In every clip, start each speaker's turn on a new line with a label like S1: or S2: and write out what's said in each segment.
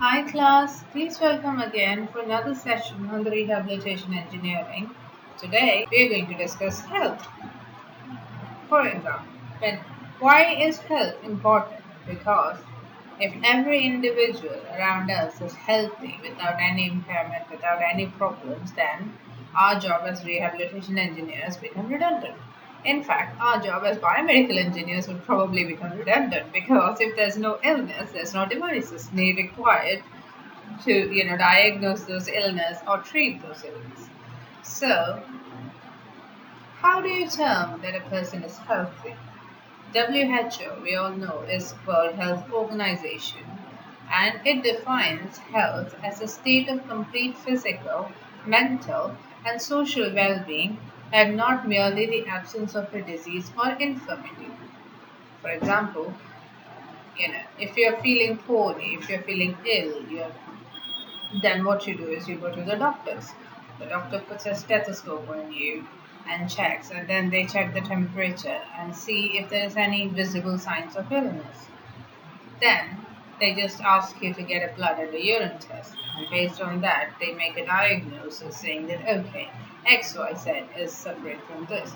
S1: Hi class, please welcome again for another session on the rehabilitation engineering. Today we are going to discuss health. For example, when, why is health important? Because if every individual around us is healthy without any impairment, without any problems, then our job as rehabilitation engineers become redundant. In fact, our job as biomedical engineers would probably become redundant because if there's no illness, there's no devices need required to diagnose those illness or treat those illness. So, how do you term that a person is healthy? WHO, we all know, is World Health Organization, and it defines health as a state of complete physical, mental, and social well-being, and not merely the absence of a disease or infirmity. For example, if you're feeling poorly, if you're feeling ill, then what you do is you go to the doctors. The doctor puts a stethoscope on you and checks, and then they check the temperature and see if there's any visible signs of illness. Then they just ask you to get a blood and a urine test, and based on that, they make a diagnosis saying that okay, XYZ is suffering from this.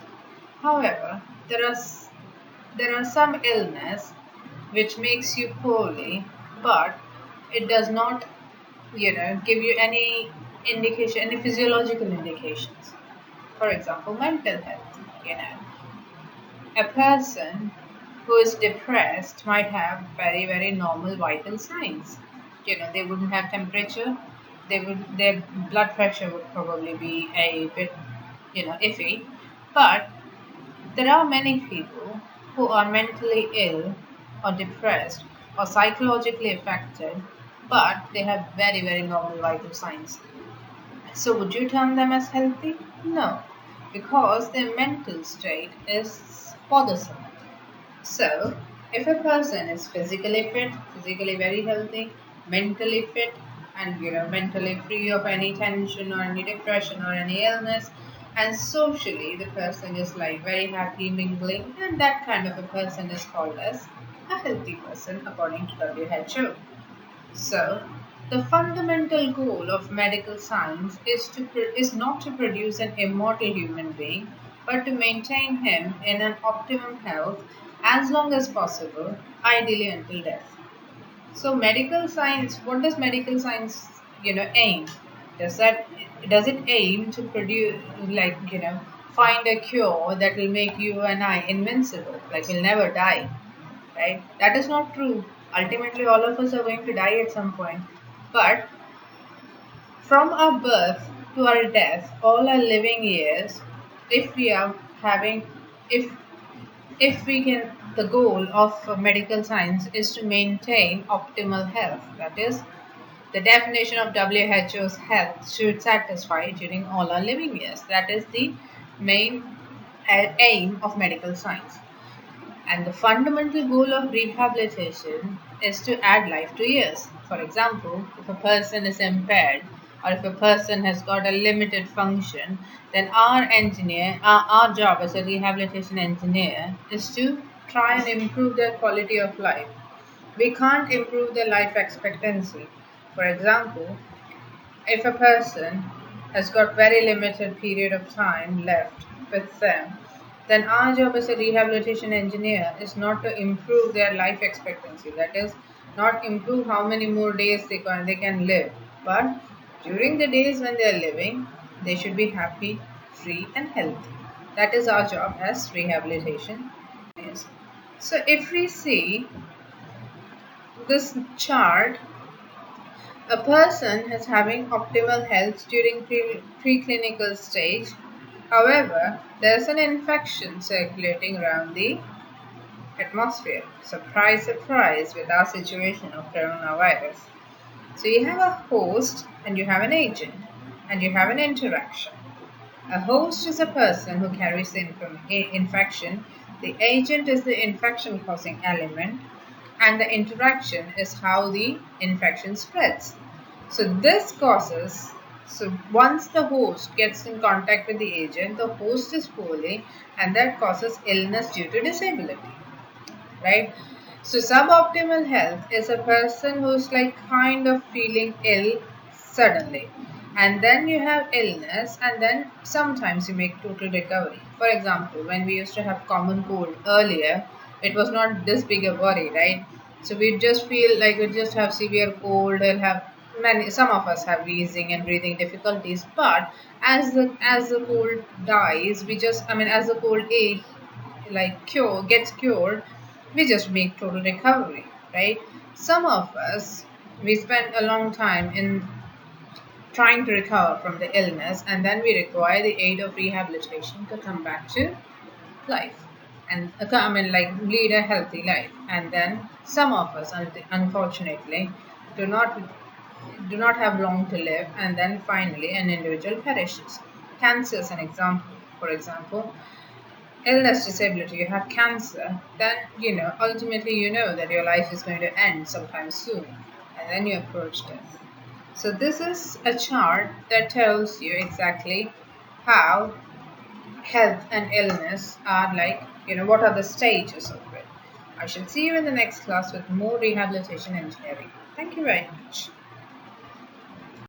S1: However, there are some illness which makes you poorly, but it does not give you any indication, any physiological indications. For example, mental health. A person who is depressed might have very, very normal vital signs. They wouldn't have temperature. Their blood pressure would probably be a bit, iffy. But there are many people who are mentally ill or depressed or psychologically affected, but they have very, very normal vital signs. So, would you term them as healthy? No, because their mental state is bothersome. So, if a person is physically fit, physically very healthy, mentally fit, and mentally free of any tension or any depression or any illness, and socially the person is like very happy mingling, and that kind of a person is called as a healthy person according to WHO. So, the fundamental goal of medical science is not to produce an immortal human being, but to maintain him in an optimum health as long as possible, ideally until death. So, medical science. What does medical science, aim? Does that does it aim to produce find a cure that will make you and I invincible, like we'll never die? Right? That is not true. Ultimately, all of us are going to die at some point. But from our birth to our death, all our living years, if we are having, if we can, the goal of medical science is to maintain optimal health. That is, the definition of WHO's health should satisfy during all our living years. That is the main aim of medical science. And the fundamental goal of rehabilitation is to add life to years. For example, if a person is impaired or if a person has got a limited function, then our job as a rehabilitation engineer is to try and improve their quality of life. We can't improve their life expectancy. For example, if a person has got very limited period of time left with them, then our job as a rehabilitation engineer is not to improve their life expectancy. That is, not improve how many more days they can live, but during the days when they are living, they should be happy, free, and healthy. That is our job as rehabilitation engineers. So, if we see this chart, a person is having optimal health during preclinical stage. However, there's an infection circulating around the atmosphere. Surprise, surprise, with our situation of coronavirus. So you have a host and you have an agent and you have an interaction. A host is a person who carries the infection. The agent is the infection causing element, and the interaction is how the infection spreads. So once the host gets in contact with the agent, the host is poorly, and that causes illness due to disability, right? So suboptimal health is a person who's like kind of feeling ill suddenly. And then you have illness, and then sometimes you make total recovery. For example, when we used to have common cold earlier, it was not this big a worry, right? So we just feel like we just have severe cold and have many, some of us have wheezing and breathing difficulties. But as the cold dies, we just, I mean, as the cold gets cured, we just make total recovery, right? Some of us, we spend a long time in trying to recover from the illness, and then we require the aid of rehabilitation to come back to life and I mean like lead a healthy life. And then some of us unfortunately do not do not have long to live, and then finally an individual perishes. Cancer is an example. For example, illness, disability, you have cancer, then ultimately you know that your life is going to end sometime soon, and then you approach death. So this is a chart that tells you exactly how health and illness are like, what are the stages of it. I shall see you in the next class with more rehabilitation engineering. Thank you very much.